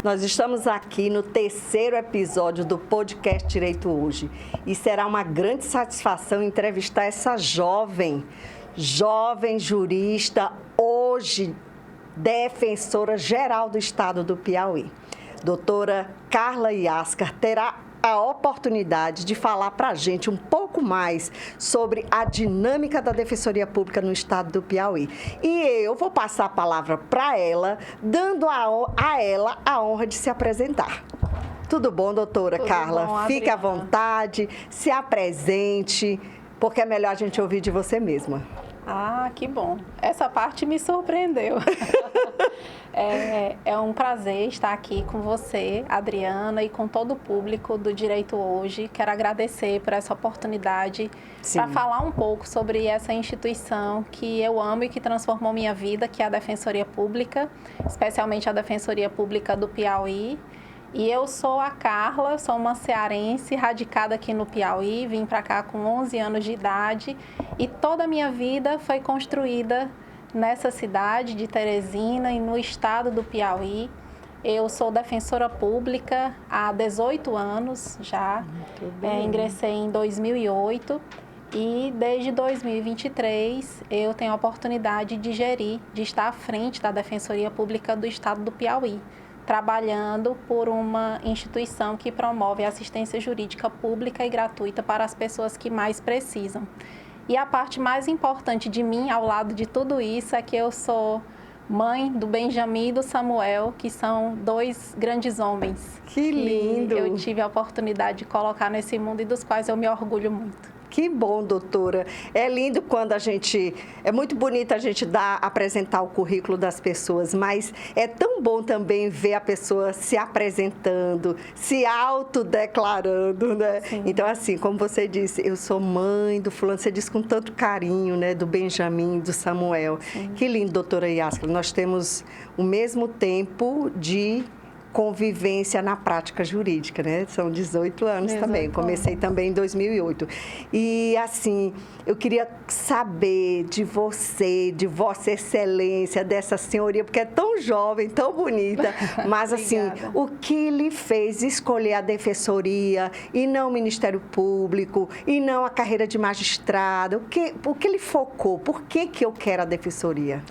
Nós estamos aqui no terceiro episódio do podcast Direito Hoje e será uma grande satisfação entrevistar essa jovem jurista, hoje defensora geral do Estado do Piauí. Doutora Carla Yaskar terá a oportunidade de falar para a gente um pouco mais sobre a dinâmica da Defensoria Pública no Estado do Piauí. E eu vou passar a palavra para ela, dando a ela a honra de se apresentar. Tudo bom, doutora Carla? Bom, fique à vontade, se apresente, porque é melhor a gente ouvir de você mesma. Ah, que bom. Essa parte me surpreendeu. É um prazer estar aqui com você, Adriana, e com todo o público do Direito Hoje. Quero agradecer por essa oportunidade para falar um pouco sobre essa instituição que eu amo e que transformou minha vida, que é a Defensoria Pública, especialmente a Defensoria Pública do Piauí. E eu sou a Carla, sou uma cearense radicada aqui no Piauí, vim para cá com 11 anos de idade e toda a minha vida foi construída nessa cidade de Teresina e no estado do Piauí. Eu sou defensora pública há 18 anos já, ingressei em 2008 e desde 2023 eu tenho a oportunidade de estar à frente da Defensoria Pública do estado do Piauí, trabalhando por uma instituição que promove assistência jurídica pública e gratuita para as pessoas que mais precisam. E a parte mais importante de mim, ao lado de tudo isso, é que eu sou mãe do Benjamin e do Samuel, que são dois grandes homens. Que lindo! Que eu tive a oportunidade de colocar nesse mundo e dos quais eu me orgulho muito. Que bom, doutora. É lindo quando é muito bonito a gente apresentar o currículo das pessoas, mas é tão bom também ver a pessoa se apresentando, se autodeclarando, né? Sim. Então, assim, como você disse, eu sou mãe do fulano, você diz com tanto carinho, né? Do Benjamin, do Samuel. Sim. Que lindo, doutora Yaskar. Nós temos o mesmo tempo de convivência na prática jurídica, né? São 18 anos também. Comecei também em 2008. E, assim, eu queria saber de você, de Vossa Excelência, dessa senhoria, porque é tão jovem, tão bonita, mas, assim, o que lhe fez escolher a Defensoria e não o Ministério Público e não a carreira de magistrada? O que lhe focou? Por que eu quero a Defensoria?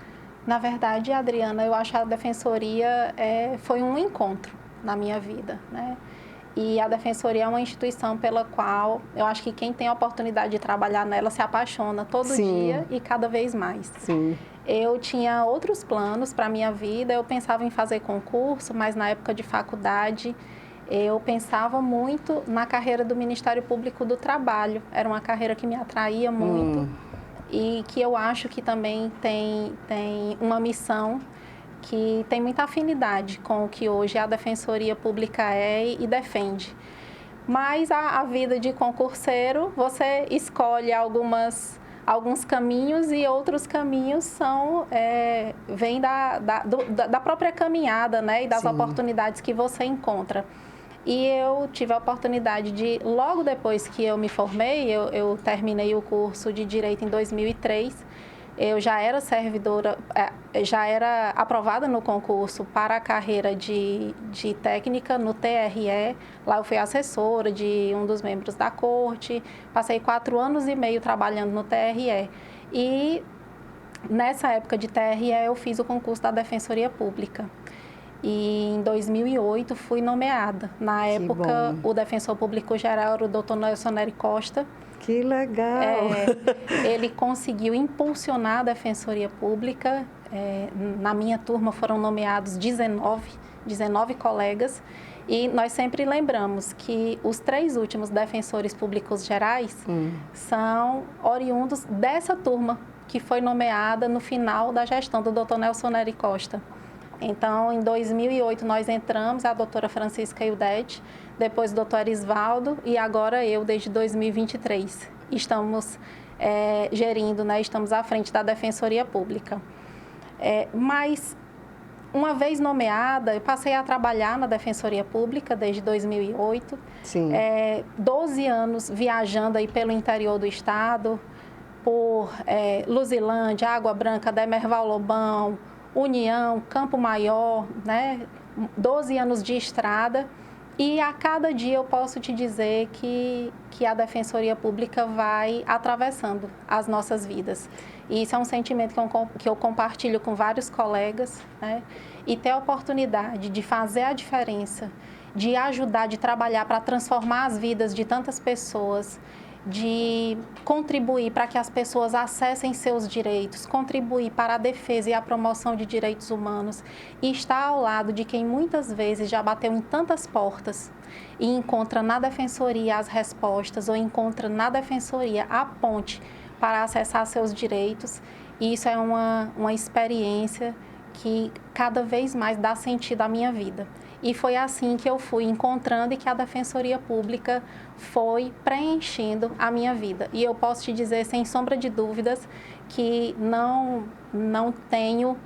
Na verdade, Adriana, eu acho que a Defensoria foi um encontro na minha vida, né? E a Defensoria é uma instituição pela qual eu acho que quem tem a oportunidade de trabalhar nela se apaixona todo dia e cada vez mais. Sim. Eu tinha outros planos para a minha vida, eu pensava em fazer concurso, mas na época de faculdade eu pensava muito na carreira do Ministério Público do Trabalho. Era uma carreira que me atraía muito. E que eu acho que também tem uma missão que tem muita afinidade com o que hoje a Defensoria Pública é e defende. Mas a vida de concurseiro, você escolhe alguns caminhos e outros caminhos vêm da própria caminhada, né? E das oportunidades que você encontra. E eu tive a oportunidade de, logo depois que eu me formei, eu terminei o curso de Direito em 2003, eu já era servidora, já era aprovada no concurso para a carreira de técnica no TRE. Lá eu fui assessora de um dos membros da corte, passei 4 anos e meio trabalhando no TRE. E nessa época de TRE eu fiz o concurso da Defensoria Pública. E em 2008 fui nomeada. Na época, o defensor público geral era o Dr. Nelson Nery Costa. Que legal! Ele conseguiu impulsionar a Defensoria Pública. Na minha turma foram nomeados 19 colegas. E nós sempre lembramos que os 3 últimos defensores públicos gerais são oriundos dessa turma que foi nomeada no final da gestão do Dr. Nelson Nery Costa. Então, em 2008, nós entramos, a doutora Francisca Ildete, depois o doutor Erisvaldo e agora eu, desde 2023. Estamos gerindo, né? Estamos à frente da Defensoria Pública. Mas, uma vez nomeada, eu passei a trabalhar na Defensoria Pública desde 2008. Sim. 12 anos viajando aí pelo interior do estado, por Luzilândia, Água Branca, Demerval Lobão, União, Campo Maior, né? 12 anos de estrada. E a cada dia eu posso te dizer que a Defensoria Pública vai atravessando as nossas vidas. E isso é um sentimento que eu compartilho com vários colegas, né? E ter a oportunidade de fazer a diferença, de ajudar, de trabalhar para transformar as vidas de tantas pessoas, de contribuir para que as pessoas acessem seus direitos, contribuir para a defesa e a promoção de direitos humanos e estar ao lado de quem muitas vezes já bateu em tantas portas e encontra na Defensoria as respostas ou encontra na Defensoria a ponte para acessar seus direitos. E isso é uma experiência que cada vez mais dá sentido à minha vida. E foi assim que eu fui encontrando e que a Defensoria Pública foi preenchendo a minha vida. E eu posso te dizer, sem sombra de dúvidas, que não tenho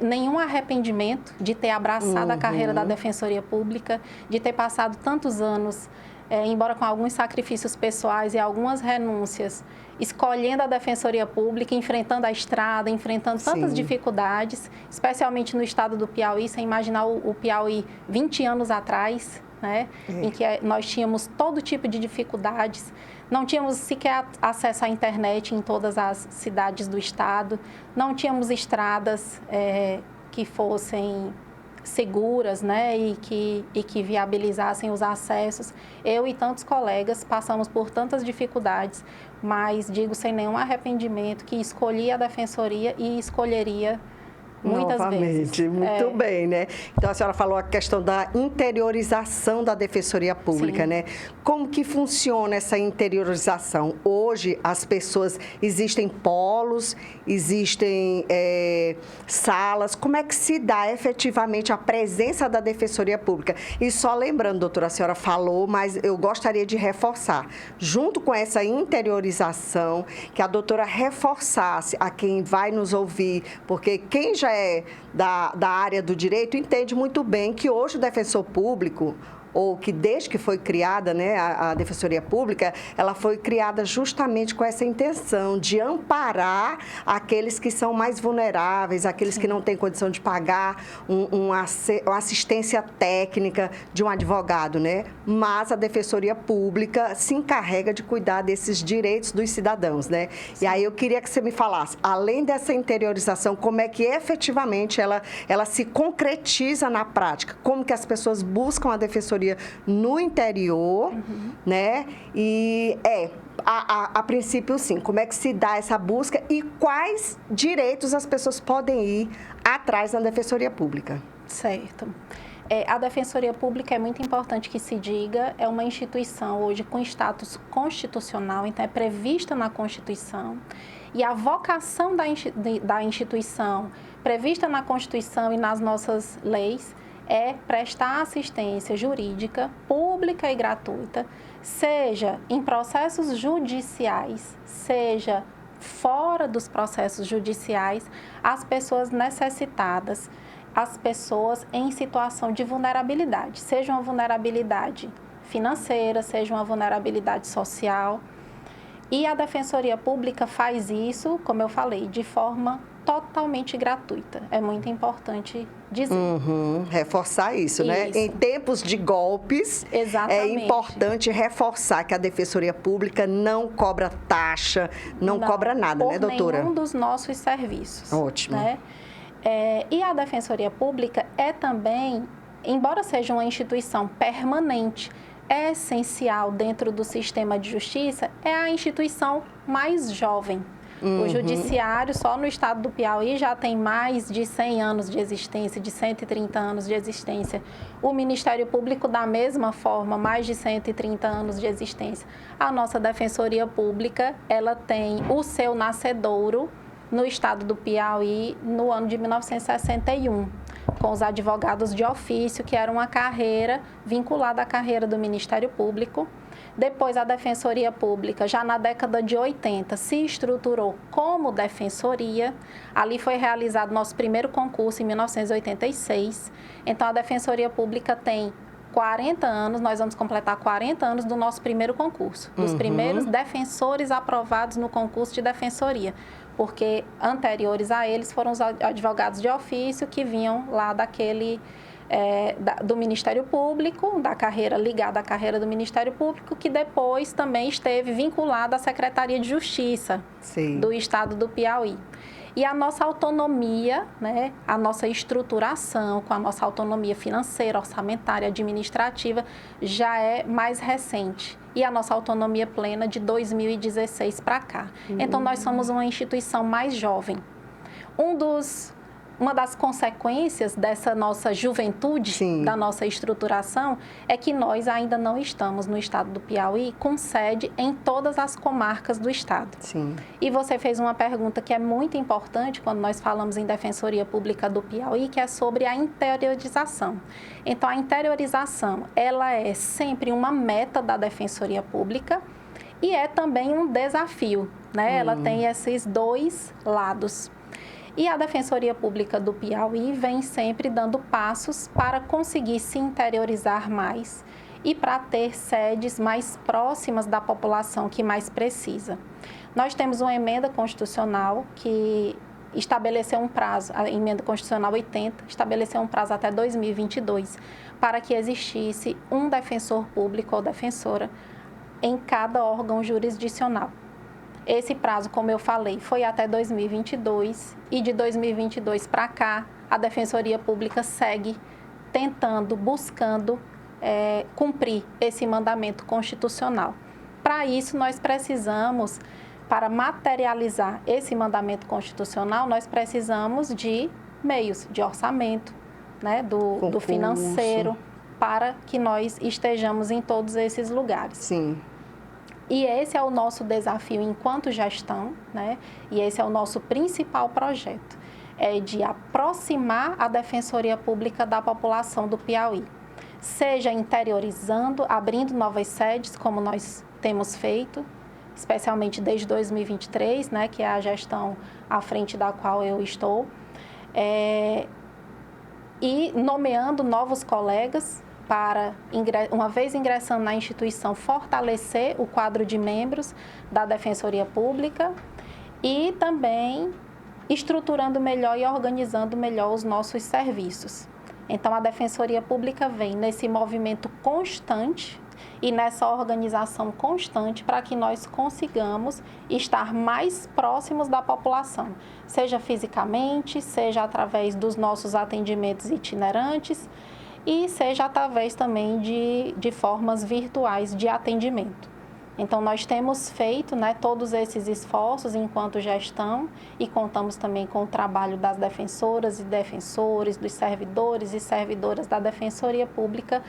nenhum arrependimento de ter abraçado a carreira da Defensoria Pública, de ter passado tantos anos, embora com alguns sacrifícios pessoais e algumas renúncias, escolhendo a Defensoria Pública, enfrentando a estrada, enfrentando tantas dificuldades, especialmente no estado do Piauí, sem imaginar o Piauí 20 anos atrás, né? Em que nós tínhamos todo tipo de dificuldades, não tínhamos sequer acesso à internet em todas as cidades do estado, não tínhamos estradas que fossem seguras, né, e que viabilizassem os acessos. Eu e tantos colegas passamos por tantas dificuldades, mas digo sem nenhum arrependimento que escolhi a Defensoria e escolheria muitas vezes. Muito bem, né? Então, a senhora falou a questão da interiorização da Defensoria Pública, né? Como que funciona essa interiorização? Hoje, as pessoas, existem polos, existem salas, como é que se dá efetivamente a presença da Defensoria Pública? E só lembrando, doutora, a senhora falou, mas eu gostaria de reforçar, junto com essa interiorização, que a doutora reforçasse a quem vai nos ouvir, porque quem já da área do direito entende muito bem que hoje o defensor público, ou que desde que foi criada, né, a Defensoria Pública, ela foi criada justamente com essa intenção de amparar aqueles que são mais vulneráveis, aqueles que não têm condição de pagar uma assistência técnica de um advogado, né? Mas a Defensoria Pública se encarrega de cuidar desses direitos dos cidadãos, né? E aí eu queria que você me falasse, além dessa interiorização, como é que efetivamente ela se concretiza na prática? Como que as pessoas buscam a Defensoria no interior, né? E a princípio, sim, como é que se dá essa busca e quais direitos as pessoas podem ir atrás da Defensoria Pública? Certo. A Defensoria Pública é muito importante que se diga, é uma instituição hoje com status constitucional, então é prevista na Constituição, e a vocação da instituição prevista na Constituição e nas nossas leis é prestar assistência jurídica pública e gratuita, seja em processos judiciais, seja fora dos processos judiciais, às pessoas necessitadas, às pessoas em situação de vulnerabilidade, seja uma vulnerabilidade financeira, seja uma vulnerabilidade social. E a Defensoria Pública faz isso, como eu falei, de forma totalmente gratuita. É muito importante dizer. Reforçar isso, né? Em tempos de golpes, é importante reforçar que a Defensoria Pública não cobra taxa, não cobra nada, né, doutora? Por nenhum dos nossos serviços. Ótimo. Né? E a Defensoria Pública é também, embora seja uma instituição permanente, é essencial dentro do sistema de justiça, é a instituição mais jovem. O Judiciário, só no estado do Piauí, já tem mais de 100 anos de existência, de 130 anos de existência. O Ministério Público, da mesma forma, mais de 130 anos de existência. A nossa Defensoria Pública, ela tem o seu nascedouro no estado do Piauí no ano de 1961, com os advogados de ofício, que era uma carreira vinculada à carreira do Ministério Público. Depois, a Defensoria Pública, já na década de 80, se estruturou como defensoria. Ali foi realizado nosso primeiro concurso em 1986. Então, a Defensoria Pública tem 40 anos, nós vamos completar 40 anos do nosso primeiro concurso, dos primeiros defensores aprovados no concurso de defensoria. porque anteriores a eles foram os advogados de ofício que vinham lá do Ministério Público, da carreira ligada à carreira do Ministério Público, que depois também esteve vinculada à Secretaria de Justiça do Estado do Piauí. E a nossa autonomia, né, a nossa estruturação, com a nossa autonomia financeira, orçamentária, administrativa, já é mais recente. E a nossa autonomia plena de 2016 para cá. Então, nós somos uma instituição mais jovem. Uma das consequências dessa nossa juventude, da nossa estruturação, é que nós ainda não estamos no estado do Piauí com sede em todas as comarcas do estado. Sim. E você fez uma pergunta que é muito importante quando nós falamos em Defensoria Pública do Piauí, que é sobre a interiorização. Então, a interiorização, ela é sempre uma meta da Defensoria Pública e é também um desafio, né? Ela tem esses dois lados. E a Defensoria Pública do Piauí vem sempre dando passos para conseguir se interiorizar mais e para ter sedes mais próximas da população que mais precisa. Nós temos uma emenda constitucional que estabeleceu um prazo, a emenda constitucional 80, estabeleceu um prazo até 2022 para que existisse um defensor público ou defensora em cada órgão jurisdicional. Esse prazo, como eu falei, foi até 2022 e de 2022 para cá, a Defensoria Pública segue tentando, buscando cumprir esse mandamento constitucional. Para isso, nós precisamos, para materializar esse mandamento constitucional, nós precisamos de meios, de orçamento, né, do financeiro, para que nós estejamos em todos esses lugares. Sim. E esse é o nosso desafio enquanto gestão, né? E esse é o nosso principal projeto, é de aproximar a Defensoria Pública da população do Piauí. Seja interiorizando, abrindo novas sedes, como nós temos feito, especialmente desde 2023, né? Que é a gestão à frente da qual eu estou, e nomeando novos colegas, para, uma vez ingressando na instituição, fortalecer o quadro de membros da Defensoria Pública e também estruturando melhor e organizando melhor os nossos serviços. Então, a Defensoria Pública vem nesse movimento constante e nessa organização constante para que nós consigamos estar mais próximos da população, seja fisicamente, seja através dos nossos atendimentos itinerantes, e seja através também de formas virtuais de atendimento. Então, nós temos feito, né, todos esses esforços enquanto gestão e contamos também com o trabalho das defensoras e defensores, dos servidores e servidoras da Defensoria Pública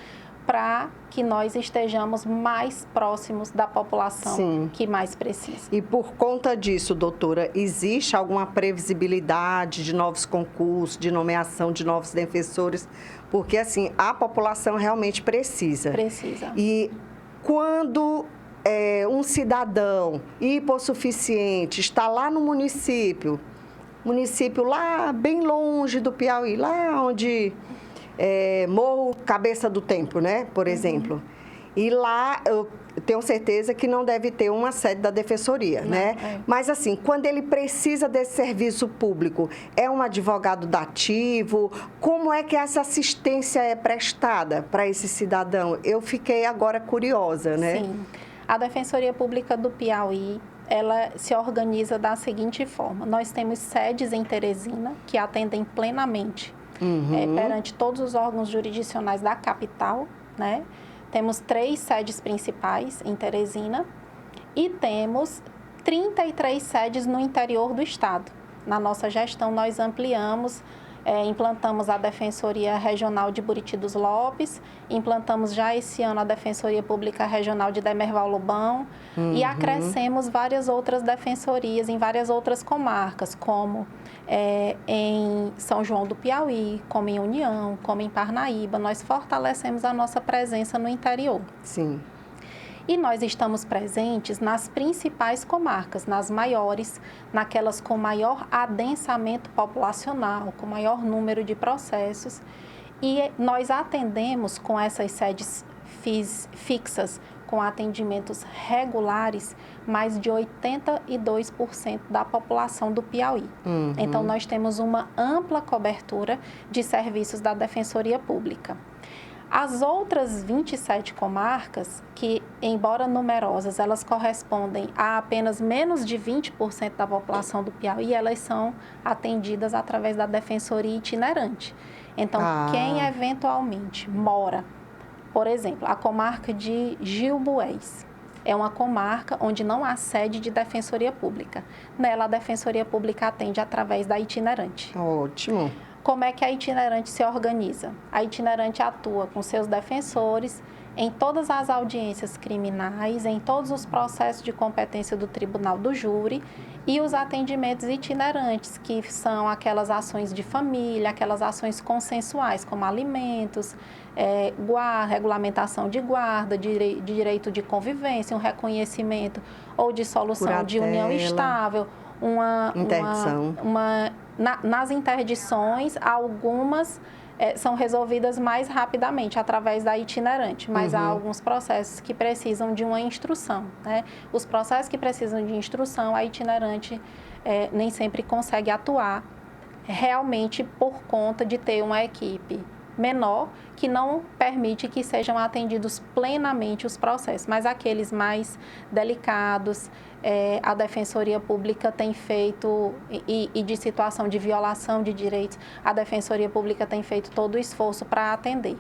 para que nós estejamos mais próximos da população que mais precisa. E por conta disso, doutora, existe alguma previsibilidade de novos concursos, de nomeação de novos defensores? Porque, assim, a população realmente precisa. Precisa. E quando um cidadão hipossuficiente está lá no município lá bem longe do Piauí, lá onde Morro Cabeça do Tempo, né, por exemplo. E lá eu tenho certeza que não deve ter uma sede da Defensoria, né? Mas assim, quando ele precisa desse serviço público, é um advogado dativo? Como é que essa assistência é prestada para esse cidadão? Eu fiquei agora curiosa, né? Sim. A Defensoria Pública do Piauí, ela se organiza da seguinte forma. Nós temos sedes em Teresina que atendem plenamente perante todos os órgãos jurisdicionais da capital, né? Temos 3 sedes principais em Teresina e temos 33 sedes no interior do estado. Na nossa gestão, nós ampliamos, implantamos a Defensoria Regional de Buriti dos Lopes, implantamos já esse ano a Defensoria Pública Regional de Demerval Lobão e acrescemos várias outras defensorias em várias outras comarcas, como em São João do Piauí, como em União, como em Parnaíba. Nós fortalecemos a nossa presença no interior. Sim. E nós estamos presentes nas principais comarcas, nas maiores, naquelas com maior adensamento populacional, com maior número de processos. E nós atendemos com essas sedes fixas com atendimentos regulares mais de 82% da população do Piauí. Então, nós temos uma ampla cobertura de serviços da Defensoria Pública. As outras 27 comarcas, que, embora numerosas, elas correspondem a apenas menos de 20% da população do Piauí, elas são atendidas através da Defensoria Itinerante. Então, quem eventualmente mora, por exemplo, a comarca de Gilboés, é uma comarca onde não há sede de Defensoria Pública. Nela, a Defensoria Pública atende através da Itinerante. Ótimo. Como é que a Itinerante se organiza? A Itinerante atua com seus defensores em todas as audiências criminais, em todos os processos de competência do Tribunal do Júri e os atendimentos itinerantes, que são aquelas ações de família, aquelas ações consensuais, como alimentos, regulamentação de guarda, direito de convivência, um reconhecimento ou dissolução curatela, de união estável, interdição. Nas interdições, algumas são resolvidas mais rapidamente através da itinerante, mas há alguns processos que precisam de uma instrução, né? Os processos que precisam de instrução, a itinerante nem sempre consegue atuar realmente por conta de ter uma equipe menor que não permite que sejam atendidos plenamente os processos, mas aqueles mais delicados, a Defensoria Pública tem feito, e de situação de violação de direitos, a Defensoria Pública tem feito todo o esforço para atender.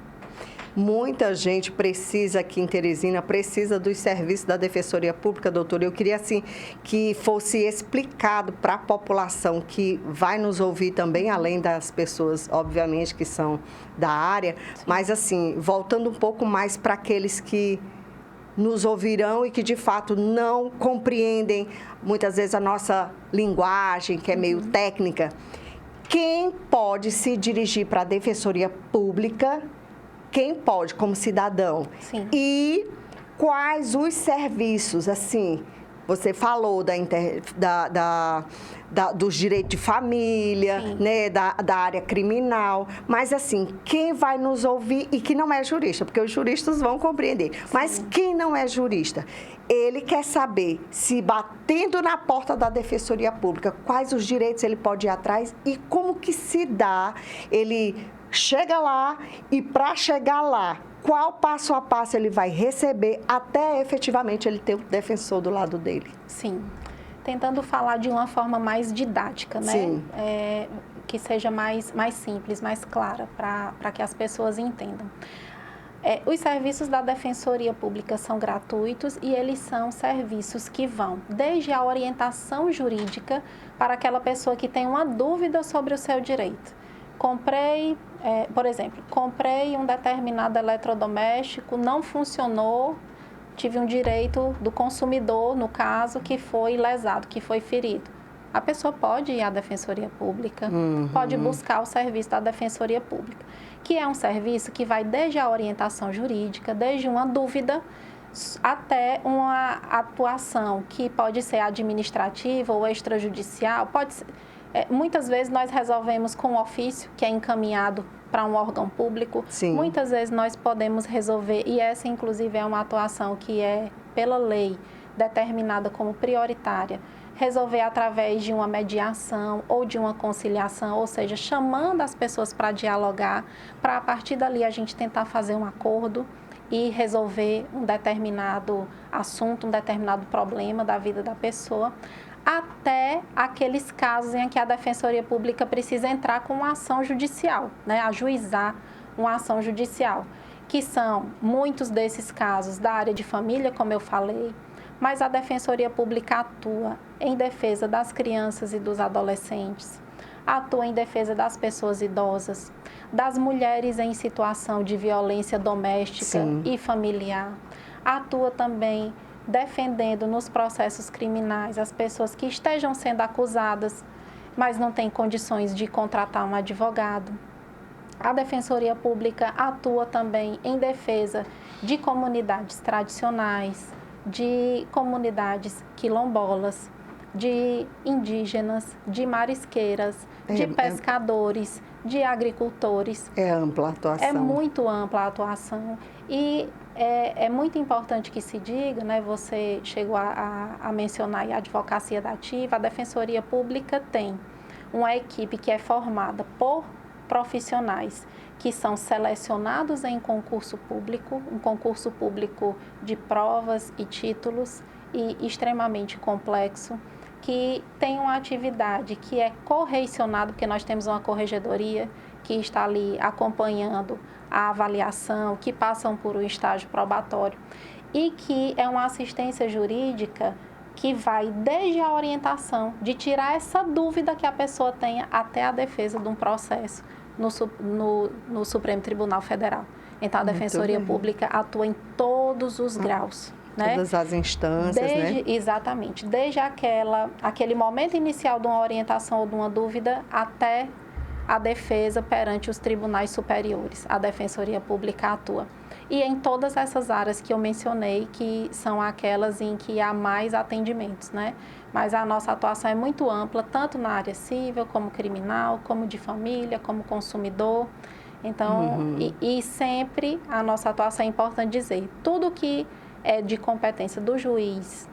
Muita gente precisa aqui em Teresina, precisa dos serviços da Defensoria Pública, doutora. Eu queria, assim, que fosse explicado para a população que vai nos ouvir também, além das pessoas, obviamente, que são da área, mas, assim, voltando um pouco mais para aqueles que nos ouvirão e que, de fato, não compreendem, muitas vezes, a nossa linguagem, que é meio técnica. Quem pode se dirigir para a Defensoria Pública? Quem pode, como cidadão? Sim. E quais os serviços, assim, você falou dos direitos de família, né, da área criminal, mas assim, quem vai nos ouvir e que não é jurista, porque os juristas vão compreender, mas quem não é jurista, ele quer saber se batendo na porta da Defensoria Pública, quais os direitos ele pode ir atrás e como que se dá, ele chega lá e para chegar lá, qual passo a passo ele vai receber até efetivamente ele ter o defensor do lado dele. Sim, tentando falar de uma forma mais didática, né? Sim. Que seja mais simples, mais clara, para que as pessoas entendam. Os serviços da Defensoria Pública são gratuitos e eles são serviços que vão desde a orientação jurídica para aquela pessoa que tem uma dúvida sobre o seu direito. Por exemplo, comprei um determinado eletrodoméstico, não funcionou, tive um direito do consumidor, no caso, que foi lesado, que foi ferido. A pessoa pode ir à Defensoria Pública, pode buscar o serviço da Defensoria Pública, que é um serviço que vai desde a orientação jurídica, desde uma dúvida, até uma atuação que pode ser administrativa ou extrajudicial, pode ser. Muitas vezes nós resolvemos com um ofício que é encaminhado para um órgão público. Sim. Muitas vezes nós podemos resolver, e essa inclusive é uma atuação que é pela lei determinada como prioritária, resolver através de uma mediação ou de uma conciliação, ou seja, chamando as pessoas para dialogar, para a partir dali a gente tentar fazer um acordo e resolver um determinado assunto, um determinado problema da vida da pessoa, até aqueles casos em que a Defensoria Pública precisa entrar com uma ação judicial, né? Ajuizar uma ação judicial, que são muitos desses casos da área de família, como eu falei, mas a Defensoria Pública atua em defesa das crianças e dos adolescentes, atua em defesa das pessoas idosas, das mulheres em situação de violência doméstica e familiar, atua também defendendo nos processos criminais as pessoas que estejam sendo acusadas, mas não têm condições de contratar um advogado. A Defensoria Pública atua também em defesa de comunidades tradicionais, de comunidades quilombolas, de indígenas, de marisqueiras, de pescadores, de agricultores. É ampla a atuação. É muito ampla a atuação. E É muito importante que se diga, né? Você chegou a mencionar aí a advocacia da ativa, a Defensoria Pública tem uma equipe que é formada por profissionais que são selecionados em concurso público, um concurso público de provas e títulos e extremamente complexo, que tem uma atividade que é correicionada, porque nós temos uma corregedoria que está ali acompanhando a avaliação, que passam por um estágio probatório e que é uma assistência jurídica que vai desde a orientação, de tirar essa dúvida que a pessoa tenha até a defesa de um processo no Supremo Tribunal Federal. Então, a Defensoria Pública atua em todos os graus. Né? Todas as instâncias, né? Exatamente. Desde aquele momento inicial de uma orientação ou de uma dúvida até a defesa perante os tribunais superiores. A Defensoria Pública atua. E em todas essas áreas que eu mencionei, que são aquelas em que há mais atendimentos, né? Mas a nossa atuação é muito ampla, tanto na área civil, como criminal, como de família, como consumidor. Então, e sempre a nossa atuação é importante dizer, tudo que é de competência do juiz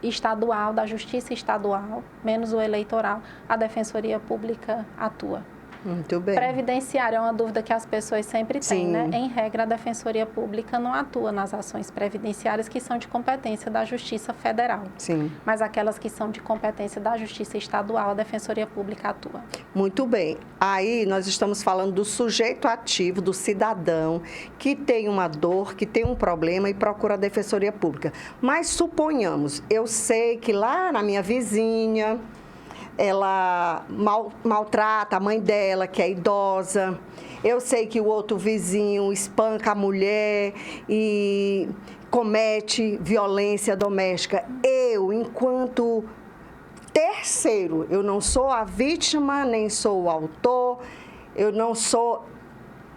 estadual, da Justiça Estadual, menos o eleitoral, a Defensoria Pública atua. Muito bem. Previdenciário é uma dúvida que as pessoas sempre têm, né? Em regra, a Defensoria Pública não atua nas ações previdenciárias que são de competência da Justiça Federal. Sim. Mas aquelas que são de competência da Justiça Estadual, a Defensoria Pública atua. Muito bem. Aí nós estamos falando do sujeito ativo, do cidadão, que tem uma dor, que tem um problema e procura a Defensoria Pública. Mas suponhamos, eu sei que lá na minha vizinha, ela maltrata a mãe dela, que é idosa. Eu sei que o outro vizinho espanca a mulher e comete violência doméstica. Eu, enquanto terceiro, eu não sou a vítima, nem sou o autor, eu não sou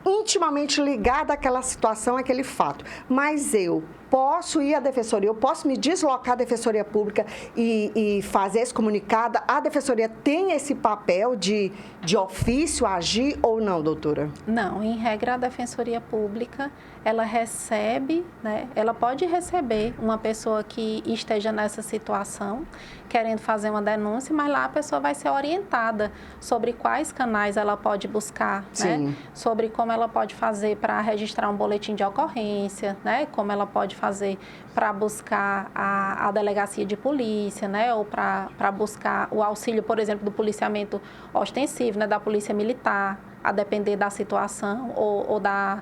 intimamente ligada àquela situação, àquele fato. Mas eu posso ir à Defensoria, eu posso me deslocar à Defensoria Pública e fazer esse comunicado. A Defensoria tem esse papel de ofício agir ou não, doutora? Não, em regra, a Defensoria Pública, ela recebe, né? Ela pode receber uma pessoa que esteja nessa situação, querendo fazer uma denúncia, mas lá a pessoa vai ser orientada sobre quais canais ela pode buscar, né? Sobre como ela pode fazer para registrar um boletim de ocorrência, né? Como ela pode fazer para buscar a delegacia de polícia, né? Ou para buscar o auxílio, por exemplo, do policiamento ostensivo, né? Da polícia militar, a depender da situação, ou da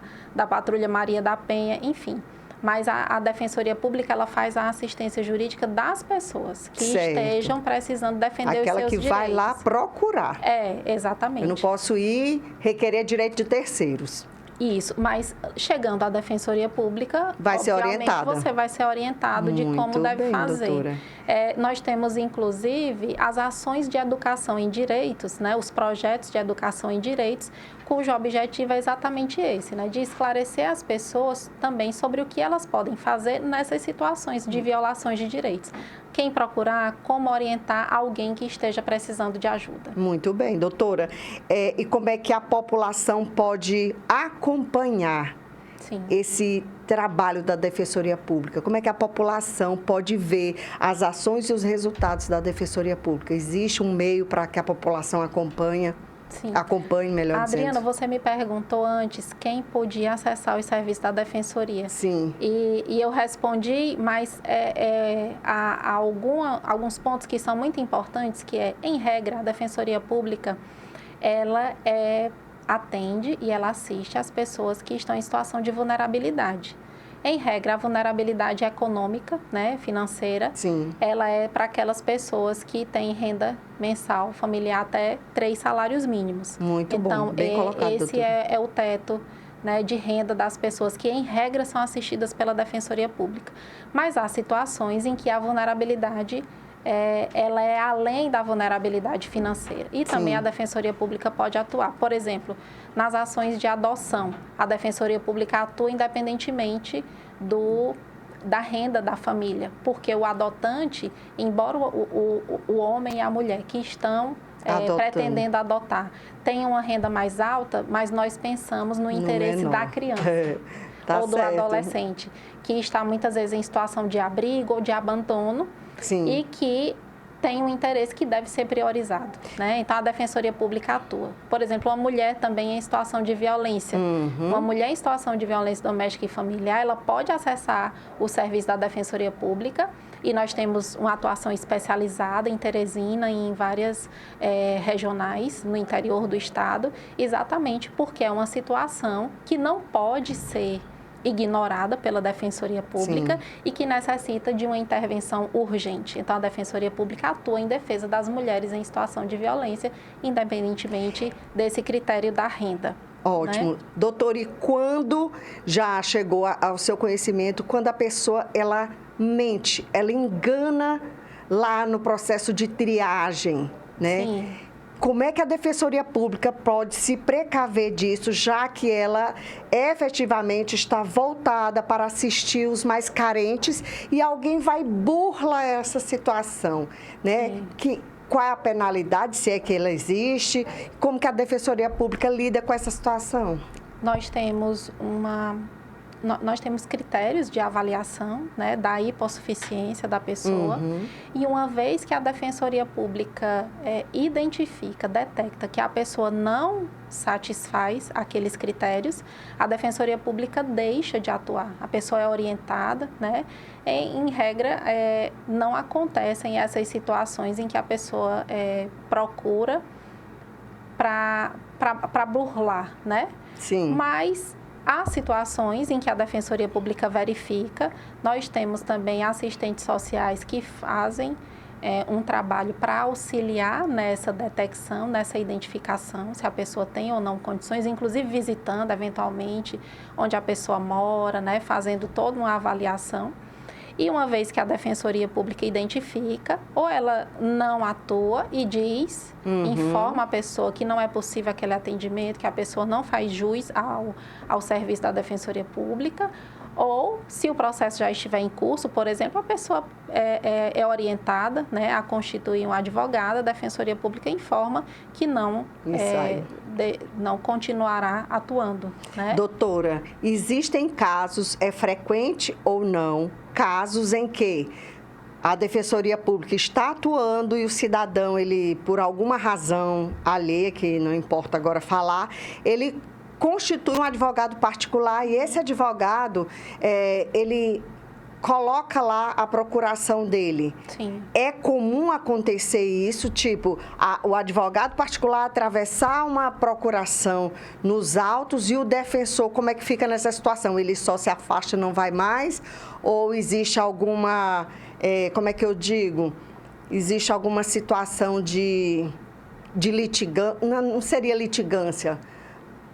Patrulha Maria da Penha, enfim. Mas a Defensoria Pública, ela faz a assistência jurídica das pessoas que estejam precisando defender aquela os seus direitos. Aquela que vai lá procurar. Exatamente. Eu não posso ir requerer direito de terceiros. Isso, mas chegando à Defensoria Pública, vai ser orientada. Você vai ser orientado de como deve fazer. Nós temos, inclusive, as ações de educação em direitos, né, os projetos de educação em direitos, cujo objetivo é exatamente esse, né, de esclarecer as pessoas também sobre o que elas podem fazer nessas situações de violações de direitos. Quem procurar, como orientar alguém que esteja precisando de ajuda. Muito bem, doutora. E como é que a população pode acompanhar esse trabalho da Defensoria Pública? Como é que a população pode ver as ações e os resultados da Defensoria Pública? Existe um meio para que a população acompanhe, melhor dizendo? Adriana, você me perguntou antes quem podia acessar os serviços da Defensoria. Sim. E eu respondi, mas há alguns pontos que são muito importantes, que em regra, a Defensoria Pública, ela atende e ela assiste as pessoas que estão em situação de vulnerabilidade. Em regra, a vulnerabilidade econômica, né, financeira, ela é para aquelas pessoas que têm renda mensal familiar até 3 salários mínimos. Muito bom, bem colocado, esse é o teto, né, de renda das pessoas que, em regra, são assistidas pela Defensoria Pública. Mas há situações em que a vulnerabilidade ela é além da vulnerabilidade financeira. E também a Defensoria Pública pode atuar. Por exemplo, nas ações de adoção, a Defensoria Pública atua independentemente da renda da família, porque o adotante, embora o homem e a mulher que estão pretendendo adotar tenham uma renda mais alta, mas nós pensamos no interesse da criança. Tá ou do certo. adolescente, que está muitas vezes em situação de abrigo ou de abandono. Sim. E que tem um interesse que deve ser priorizado, né? Então, a Defensoria Pública atua. Por exemplo, uma mulher também em situação de violência. Uma mulher em situação de violência doméstica e familiar, ela pode acessar o serviço da Defensoria Pública e nós temos uma atuação especializada em Teresina e em várias regionais no interior do estado, exatamente porque é uma situação que não pode ser ignorada pela Defensoria Pública. Sim. E que necessita de uma intervenção urgente. Então, a Defensoria Pública atua em defesa das mulheres em situação de violência, independentemente desse critério da renda. Ótimo. Né? Doutora, e quando já chegou ao seu conhecimento, quando a pessoa, ela mente, ela engana lá no processo de triagem, né? Sim. Como é que a Defensoria Pública pode se precaver disso, já que ela efetivamente está voltada para assistir os mais carentes e alguém vai burlar essa situação, né? Qual é a penalidade, se é que ela existe? Como que a Defensoria Pública lida com essa situação? Nós temos critérios de avaliação, né, da hipossuficiência da pessoa. E uma vez que a Defensoria Pública identifica, detecta que a pessoa não satisfaz aqueles critérios, a Defensoria Pública deixa de atuar. A pessoa é orientada, né? Em regra, não acontecem essas situações em que a pessoa procura para burlar, né? Sim. Mas há situações em que a Defensoria Pública verifica. Nós temos também assistentes sociais que fazem um trabalho para auxiliar nessa detecção, nessa identificação, se a pessoa tem ou não condições, inclusive visitando eventualmente onde a pessoa mora, né, fazendo toda uma avaliação. E uma vez que a Defensoria Pública identifica, ou ela não atua e diz, informa a pessoa que não é possível aquele atendimento, que a pessoa não faz jus ao serviço da Defensoria Pública, ou se o processo já estiver em curso, por exemplo, a pessoa é orientada, né, a constituir um advogado, a Defensoria Pública informa que não continuará atuando, né? Doutora, existem casos, é frequente ou não, casos em que a Defensoria Pública está atuando e o cidadão, ele, por alguma razão alheia, que não importa agora falar, ele constitui um advogado particular e esse advogado, ele coloca lá a procuração dele. Sim. É comum acontecer isso, tipo, o advogado particular atravessar uma procuração nos autos e o defensor, como é que fica nessa situação? Ele só se afasta e não vai mais? Ou existe alguma, como é que eu digo? Existe alguma situação de litigância, não seria litigância,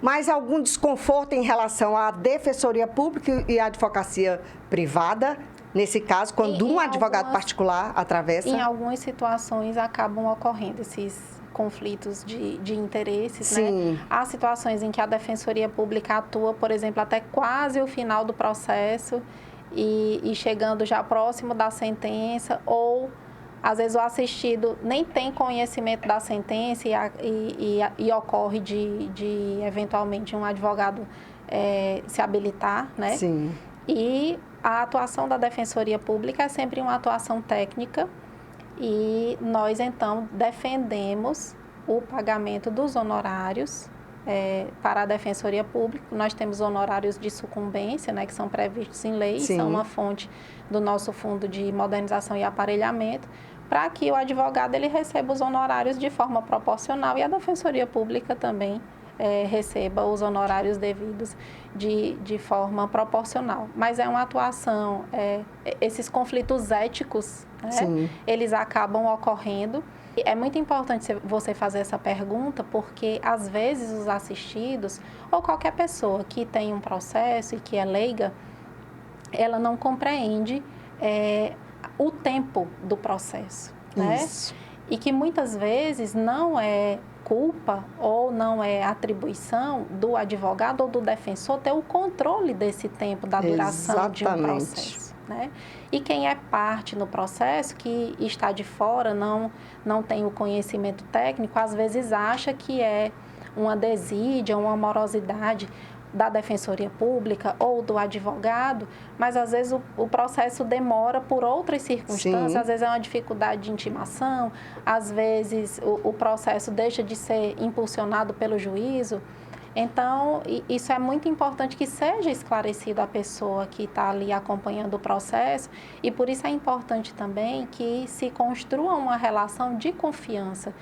mas algum desconforto em relação à Defensoria Pública e à advocacia privada, nesse caso, quando um advogado particular atravessa? Em algumas situações acabam ocorrendo esses conflitos de interesses, Sim. né? Há situações em que a Defensoria Pública atua, por exemplo, até quase o final do processo e chegando já próximo da sentença, ou às vezes o assistido nem tem conhecimento da sentença e ocorre de eventualmente um advogado se habilitar, né? Sim. E a atuação da Defensoria Pública é sempre uma atuação técnica e nós, então, defendemos o pagamento dos honorários para a Defensoria Pública. Nós temos honorários de sucumbência, né, que são previstos em lei, Sim. são uma fonte do nosso Fundo de Modernização e Aparelhamento, para que o advogado ele receba os honorários de forma proporcional e a Defensoria Pública também receba os honorários devidos de forma proporcional. Mas é uma atuação, esses conflitos éticos, né, eles acabam ocorrendo. É muito importante você fazer essa pergunta, porque às vezes os assistidos, ou qualquer pessoa que tem um processo e que é leiga, ela não compreende o tempo do processo, né? Isso. E que muitas vezes não é culpa ou não é atribuição do advogado ou do defensor ter o controle desse tempo, da duração de um processo, né? E quem é parte no processo, que está de fora, não tem o conhecimento técnico, às vezes acha que é uma desídia, uma morosidade. da Defensoria Pública ou do advogado, mas às vezes o processo demora por outras circunstâncias, Sim. Às vezes é uma dificuldade de intimação, às vezes o processo deixa de ser impulsionado pelo juízo. Então, isso é muito importante que seja esclarecido à pessoa que está ali acompanhando o processo, e por isso é importante também que se construa uma relação de confiança,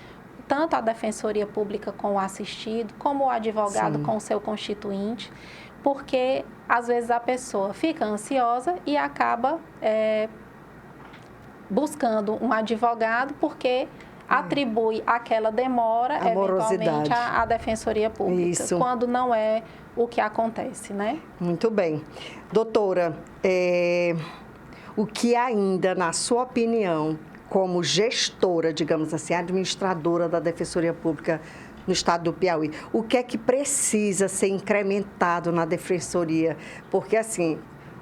tanto a Defensoria Pública com o assistido, como o advogado Sim. com o seu constituinte, porque às vezes a pessoa fica ansiosa e acaba buscando um advogado porque atribui aquela demora eventualmente à Defensoria Pública, Isso. Quando não é o que acontece, né? Muito bem. Doutora, o que ainda, na sua opinião, como gestora, digamos assim, administradora da Defensoria Pública no estado do Piauí, o que é que precisa ser incrementado na Defensoria? Porque, assim,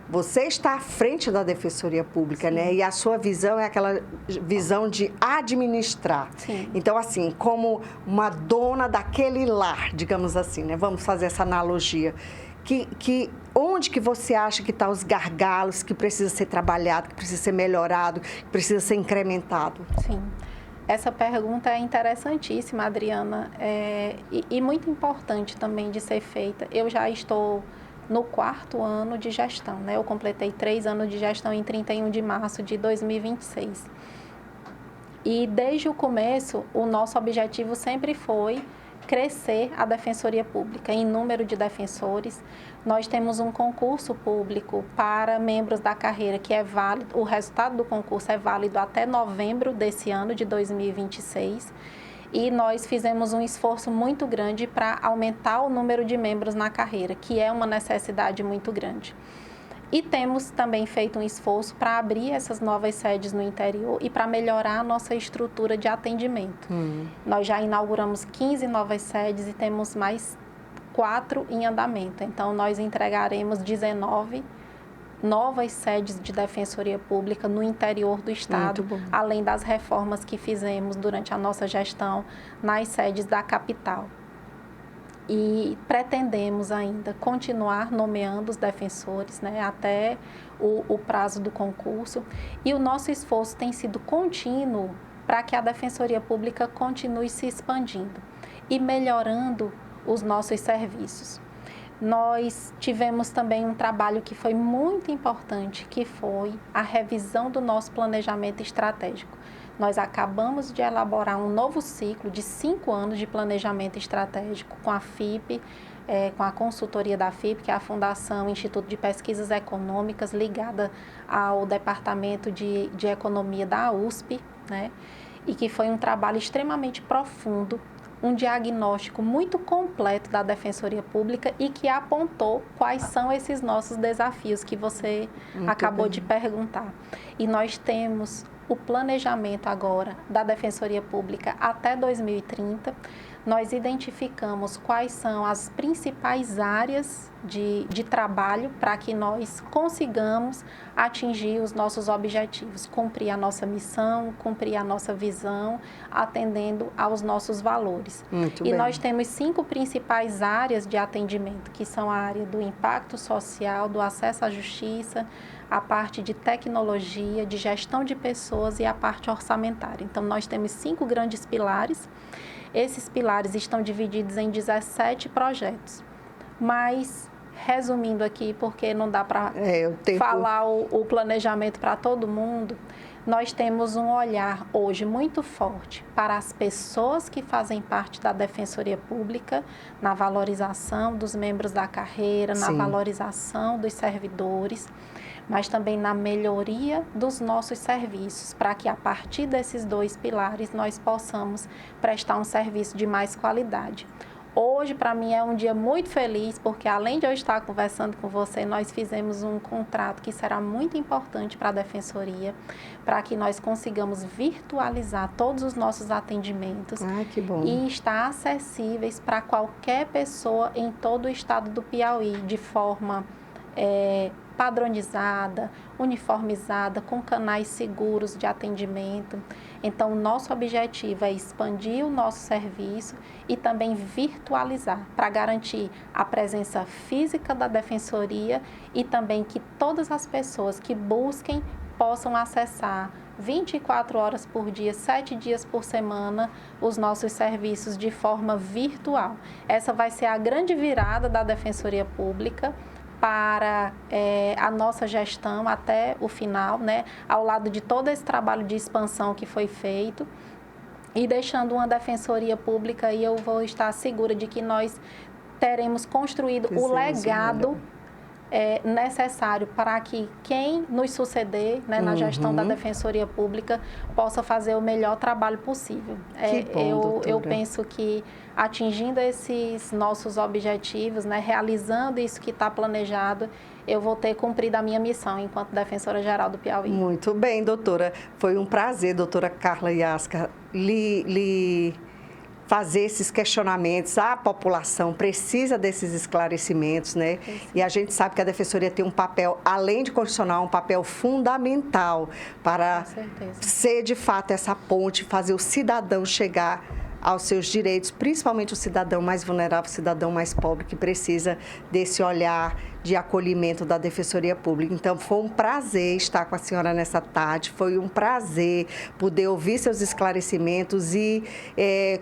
você está à frente da Defensoria Pública, né? E a sua visão é aquela visão de administrar. Sim. Então, assim, como uma dona daquele lar, digamos assim, né? Vamos fazer essa analogia. Onde que você acha que estão os gargalos que precisa ser trabalhado, que precisa ser melhorado, que precisa ser incrementado? Sim. Essa pergunta é interessantíssima, Adriana, e muito importante também de ser feita. Eu já estou no 4º ano de gestão, né? Eu completei 3 anos de gestão em 31 de março de 2026. E desde o começo, o nosso objetivo sempre foi crescer a Defensoria Pública em número de defensores. Nós temos um concurso público para membros da carreira que é válido, o resultado do concurso é válido até novembro desse ano de 2026. E nós fizemos um esforço muito grande para aumentar o número de membros na carreira, que é uma necessidade muito grande. E temos também feito um esforço para abrir essas novas sedes no interior e para melhorar a nossa estrutura de atendimento. Nós já inauguramos 15 novas sedes e temos mais 4 em andamento. Então, nós entregaremos 19 novas sedes de Defensoria Pública no interior do estado, além das reformas que fizemos durante a nossa gestão nas sedes da capital. E pretendemos ainda continuar nomeando os defensores, né, até o prazo do concurso. E o nosso esforço tem sido contínuo para que a Defensoria Pública continue se expandindo e melhorando os nossos serviços. Nós tivemos também um trabalho que foi muito importante, que foi a revisão do nosso planejamento estratégico. Nós acabamos de elaborar um novo ciclo de 5 anos de planejamento estratégico com a FIP, com a consultoria da FIP, que é a Fundação Instituto de Pesquisas Econômicas, ligada ao Departamento de Economia da USP, né? E que foi um trabalho extremamente profundo, um diagnóstico muito completo da Defensoria Pública e que apontou quais são esses nossos desafios que você acabou de perguntar. E nós temos o planejamento agora da Defensoria Pública até 2030. Nós identificamos quais são as principais áreas de trabalho para que nós consigamos atingir os nossos objetivos, cumprir a nossa missão, cumprir a nossa visão, atendendo aos nossos valores. Muito bem. Nós temos 5 principais áreas de atendimento, que são a área do impacto social, do acesso à justiça, a parte de tecnologia, de gestão de pessoas e a parte orçamentária. Então, nós temos 5 grandes pilares. Esses pilares estão divididos em 17 projetos. Mas, resumindo aqui, porque não dá para falar o planejamento para todo mundo, nós temos um olhar hoje muito forte para as pessoas que fazem parte da Defensoria Pública, na valorização dos membros da carreira, na valorização dos servidores, mas também na melhoria dos nossos serviços, para que a partir desses 2 pilares nós possamos prestar um serviço de mais qualidade. Hoje, para mim, é um dia muito feliz, porque além de eu estar conversando com você, nós fizemos um contrato que será muito importante para a Defensoria, para que nós consigamos virtualizar todos os nossos atendimentos que bom. E estar acessíveis para qualquer pessoa em todo o estado do Piauí, de forma padronizada, uniformizada, com canais seguros de atendimento. Então, o nosso objetivo é expandir o nosso serviço e também virtualizar, para garantir a presença física da Defensoria e também que todas as pessoas que busquem possam acessar 24 horas por dia, 7 dias por semana, os nossos serviços de forma virtual. Essa vai ser a grande virada da Defensoria Pública para a nossa gestão até o final, né? Ao lado de todo esse trabalho de expansão que foi feito e deixando uma Defensoria Pública, e eu vou estar segura de que nós teremos construído o legado necessário para que quem nos suceder, né, na gestão da Defensoria Pública possa fazer o melhor trabalho possível. Eu penso que atingindo esses nossos objetivos, né, realizando isso que está planejado, eu vou ter cumprido a minha missão enquanto Defensora-Geral do Piauí. Muito bem, doutora. Foi um prazer, doutora Carla Yaska, fazer esses questionamentos. A população precisa desses esclarecimentos, né? E a gente sabe que a Defensoria tem um papel, além de constitucional, um papel fundamental para ser, de fato, essa ponte, fazer o cidadão chegar aos seus direitos, principalmente o cidadão mais vulnerável, o cidadão mais pobre, que precisa desse olhar de acolhimento da Defensoria Pública. Então, foi um prazer estar com a senhora nessa tarde, foi um prazer poder ouvir seus esclarecimentos e,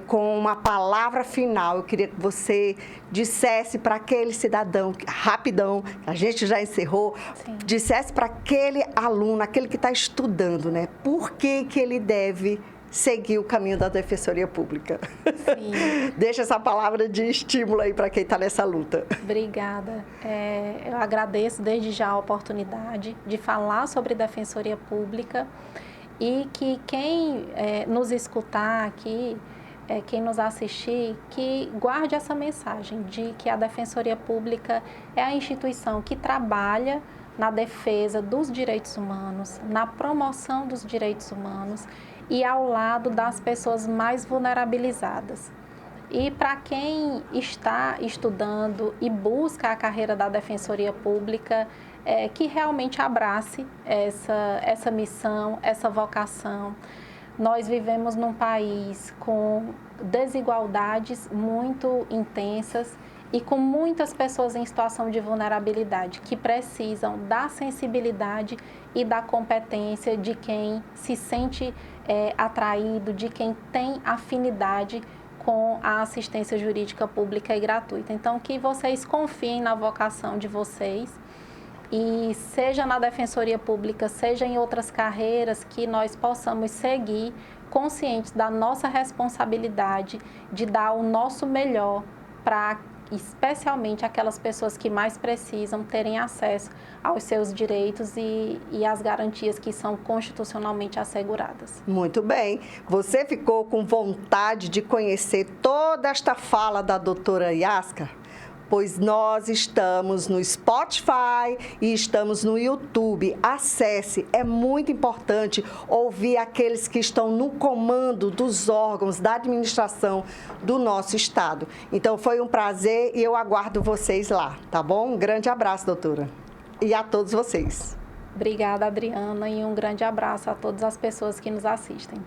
com uma palavra final, eu queria que você dissesse para aquele cidadão, rapidão, a gente já encerrou, dissesse para aquele aluno, aquele que está estudando, né, por que ele deve seguir o caminho da Defensoria Pública. Sim. Deixa essa palavra de estímulo aí para quem está nessa luta. Obrigada. Eu agradeço desde já a oportunidade de falar sobre Defensoria Pública e que quem nos escutar aqui, quem nos assistir, que guarde essa mensagem de que a Defensoria Pública é a instituição que trabalha na defesa dos direitos humanos, na promoção dos direitos humanos e ao lado das pessoas mais vulnerabilizadas. E para quem está estudando e busca a carreira da Defensoria Pública, que realmente abrace essa missão, essa vocação. Nós vivemos num país com desigualdades muito intensas e com muitas pessoas em situação de vulnerabilidade que precisam da sensibilidade e da competência de quem se sente atraído, de quem tem afinidade com a assistência jurídica pública e gratuita. Então, que vocês confiem na vocação de vocês e seja na Defensoria Pública, seja em outras carreiras, que nós possamos seguir conscientes da nossa responsabilidade de dar o nosso melhor para especialmente aquelas pessoas que mais precisam terem acesso aos seus direitos e às garantias que são constitucionalmente asseguradas. Muito bem. Você ficou com vontade de conhecer toda esta fala da doutora Yaska? Pois nós estamos no Spotify e estamos no YouTube. Acesse, é muito importante ouvir aqueles que estão no comando dos órgãos da administração do nosso estado. Então, foi um prazer e eu aguardo vocês lá, tá bom? Um grande abraço, doutora. E a todos vocês. Obrigada, Adriana, e um grande abraço a todas as pessoas que nos assistem.